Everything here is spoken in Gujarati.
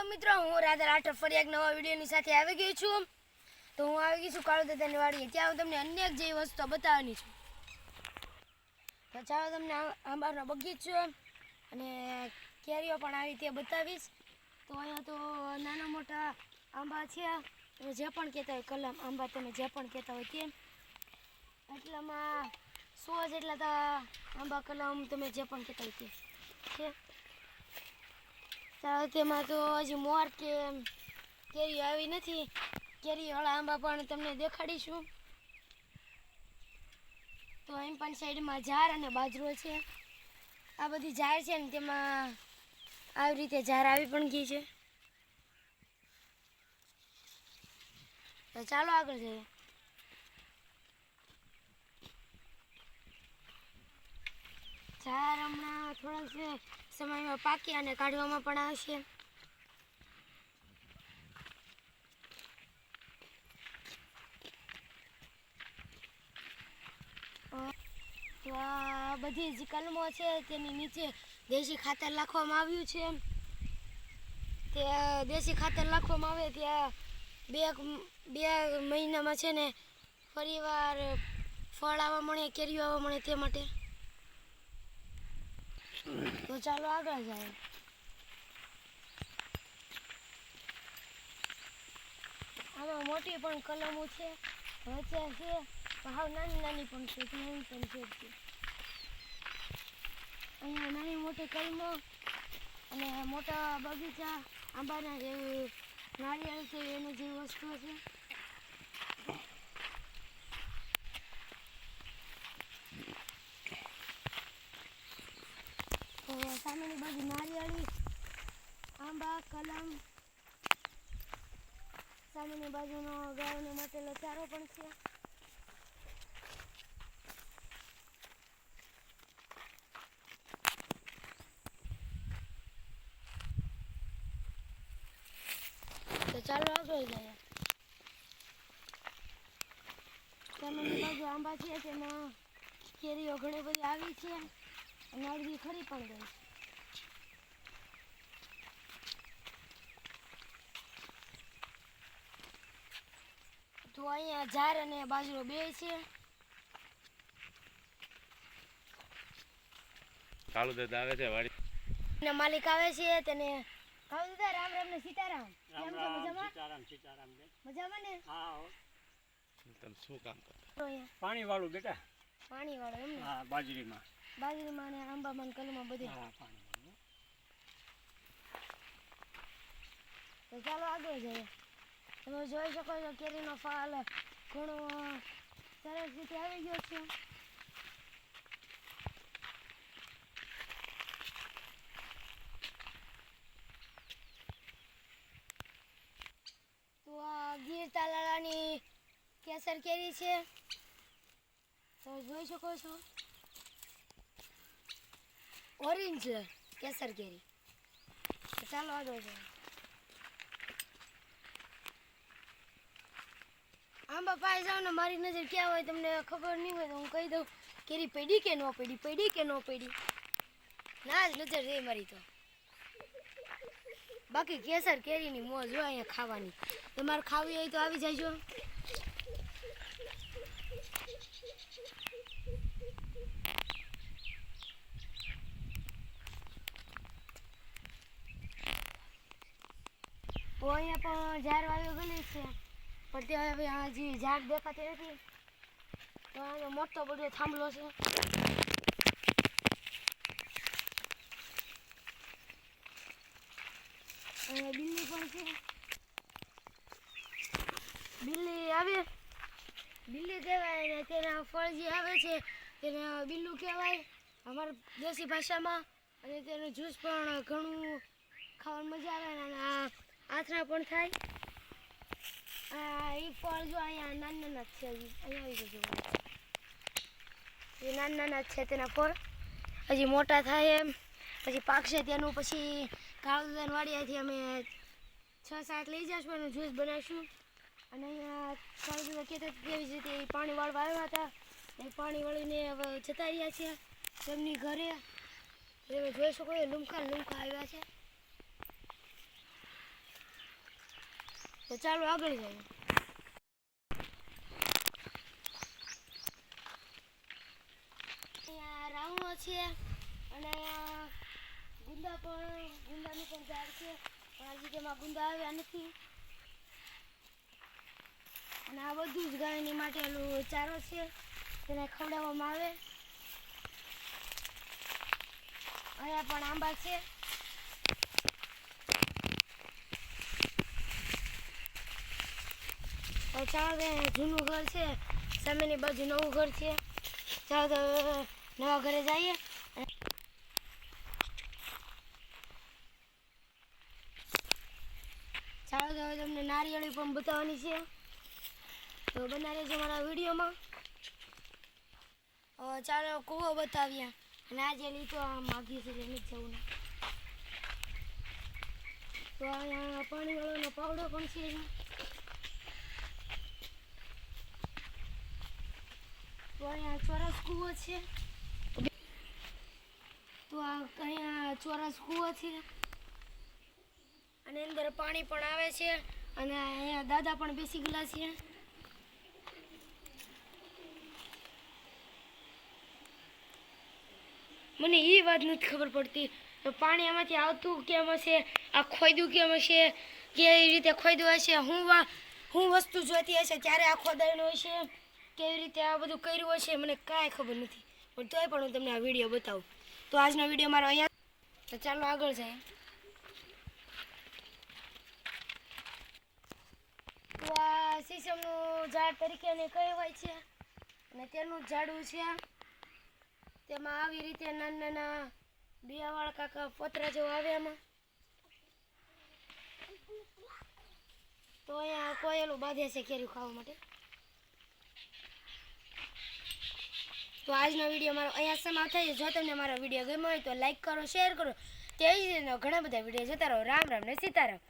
મિત્રો, હું રાધા રાઠોડ ફરી એક નવા વિડીયોની સાથે આવી ગઈ છું. તો હું આવી ગઈ છું કાળુ દાદાની વાડીએ. ત્યાં હું તમને અનેક જેવી વસ્તુઓ બતાવવાની છું. તો ચાલો તમને આંબાનો બગીચો અને કેરીઓ પણ આવી રીતે બતાવીશ. તો અહીંયા તો નાના મોટા આંબા છે. તમે જે પણ કહેતા હોય કલમ આંબા, તમે જે પણ કહેતા હોય તે. એટલામાં 100 જેટલા તો આંબા કલમ તમે જે પણ કહેતા હોય તે છે. ચાલો તેમાં તો હજી મોર કે કેરીઓ આવી નથી. કેરીવાળા આંબા પણ તમને દેખાડીશું. તો એમ પણ સાઈડમાં ઝાડ અને બાજરો છે. આ બધી ઝાડ છે ને તેમાં આવી રીતે ઝાડ આવી પણ ગઈ છે. તો ચાલો આગળ જઈએ. ઝાડ હમણાં થોડાક સમયમાં પાકી અને કાઢવામાં પણ આવશે. તો આ બધી જ કલમો છે તેની નીચે દેશી ખાતર નાખવામાં આવ્યું છે. તે દેશી ખાતર નાખવામાં આવે ત્યાં બે મહિનામાં છે ને ફરીવાર ફળ આવવા મળે, કેરીઓ આવવા મળે તે માટે. તો ચાલો આગળ જાય. આમાં મોટી પણ કલમો છે, વચ્ચે છે, હાવ નાની નાની પણ છે, નાની પણ છે. અહીંયા નાની મોટી કલમો અને મોટા બગીચા આંબાના જેવી નારિયેળ છે એની જેવી વસ્તુઓ છે. તો સામેની બાજુ નારિયેળી, આંબા, કલમ, સામેની બાજુનો ગાયોને માટેલો ચારો પણ છે. તો ચાલો આગળ જઈએ. સામેની બાજુ આંબા છે તેમાં કેરીઓ ઘણી બધી આવી છે અને અડધી ખરી પણ ગઈ. તો અહીંયા ઝાડ અને બાજરો બે છે. કાળુ દાદા આવે છે વાડી અને માલિક આવે છે તેને કાળુ દાદા રામ રામ ને સીતારામ. રામ રામ, સીતારામ સીતારામ બેન. મજામાં ને? હા હો. તમે શું કામ કરતા? પાણી વાળું બેટા. પાણી વાળો એમ ને? હા, બાજરીમાં. બાજરીમાં ને આંબામાં કલમાં બધે. હા, પાણી વાળું. તો ચાલો આગળ જઈએ. તમે જોઈ શકો છો કેરીનો ફળ ઘણો સરસ રીતે આવી ગયો છે. તો આ ગીર તાલાળાની કેસર કેરી છે, તમે જોઈ શકો છો. ઓરેન્જ કેસર કેરી. તો ચાલો આગળ જઈએ. આંબા પાસે જાઓ ને મારી નજર ક્યાં હોય તમને ખબર નહીં હોય તો હું કહી દઉં કેરી પડી કે ન પડી, પડી કે ન પડી. ના જ નજર રહી મારી તો. બાકી કેસર કેરીની મોજ હોય અહીંયા ખાવાની. તમારે ખાવી હોય તો આવી જાયજો. તો અહીંયા પણ ઝાડ વાવી ગયેલી છે પણ ત્યાં હવે હજી ઝાડ દેખાતી નથી. તો અહીંયા મોટો બધો થાંભલો છે. અહીંયા બિલ્લી પણ છે. બિલ્લી આવે, બિલ્લી કહેવાય ને તેના ફળ જે આવે છે તેને બિલ્લું કહેવાય અમારા દેશી ભાષામાં. અને તેનું જ્યુસ પણ ઘણું ખાવાની મજા આવે અને આથરા પણ થાય. એ ફળ જો અહીંયા નાના નાના જ છે. અહીંયા આવી જજો. એ નાના નાના જ છે તેના ફળ. હજી મોટા થાય એમ પછી પાકશે તેનું પછી કાળુ દાદાની વાડીયાથી અમે 6-7 લઈ જઈશું અને જ્યુસ બનાવીશું. અને અહીંયા કાળુ દાદા કહેતા તેવી જ રીતે પાણી વાળવા આવ્યા હતા. એ પાણી વાળીને હવે જતા રહ્યા છે તેમની ઘરે. તમે જોઈ શકો છો લુમખા લુમખા આવ્યા છે. તો ચાલો આગળ જઈએ. અહીંયા રાવણો છે અને અહીંયા ગુંદાનું પણ ઝાડ છે, પણ હજી તેમાં ગુંદા આવ્યા નથી. અને આ બધું જ ગાયની માટેલું ચારો છે, તેને ખવડાવવામાં આવે. અહીંયા પણ આંબા છે. તો ચાલો જૂનું ઘર છે, સામેની બાજુ નવું ઘર છે. ચાલો તો નવા ઘરે જઈએ. ચાલો તો હવે તમને નારિયેળી પણ બતાવવાની છે, તો બના રહેજો મારા વિડીયોમાં. ચાલો કૂવો બતાવ્યા અને આજે લીધો આ માગી છે નથી જવું ને. તો અહીંયા પાણીવાળાનો પાવડો પણ છે. તો અહીંયા ચોરસ કૂવો છે. તો અહીંયા ચોરસ કૂવો છે અને અંદર પાણી પણ આવે છે. અને અહીંયા દાદા પણ બેસી ગયેલા છે. મને એ વાત નથી ખબર પડતી તો પાણી આમાંથી આવતું કેમ હશે, આ ખોદ્યું કેમ હશે, કેવી રીતે ખોદ્યું હશે, હું વસ્તુ જોઈતી હશે ત્યારે આ ખોદાયેલું હશે, કેવી રીતે આ બધું કર્યું હશે, મને કાંઈ ખબર નથી. પણ તોય પણ હું તમને આ વિડીયો બતાવું. તો આજનો વિડીયો મારો અહીંયા. તો ચાલો આગળ જાય. તો આ સીસમનું ઝાડ તરીકે કહેવાય છે અને તેનું ઝાડવું છે. તેમાં આવી રીતે નાના નાના બિયાવાળા કાકા પતરા જેવા આવે એમાં. તો અહીંયા કોયેલું બાંધે છે કેરી ખાવા માટે. તો આજનો વિડીયો મારો અહીંયા સમાપ્ત થાય છે. જો તમને મારો વિડીયો ગમ્યો હોય તો લાઈક કરો, શેર કરો. તે જ રીતના ઘણા બધા વિડીયો જોતા રહો. રામ રામ ને સીતારામ.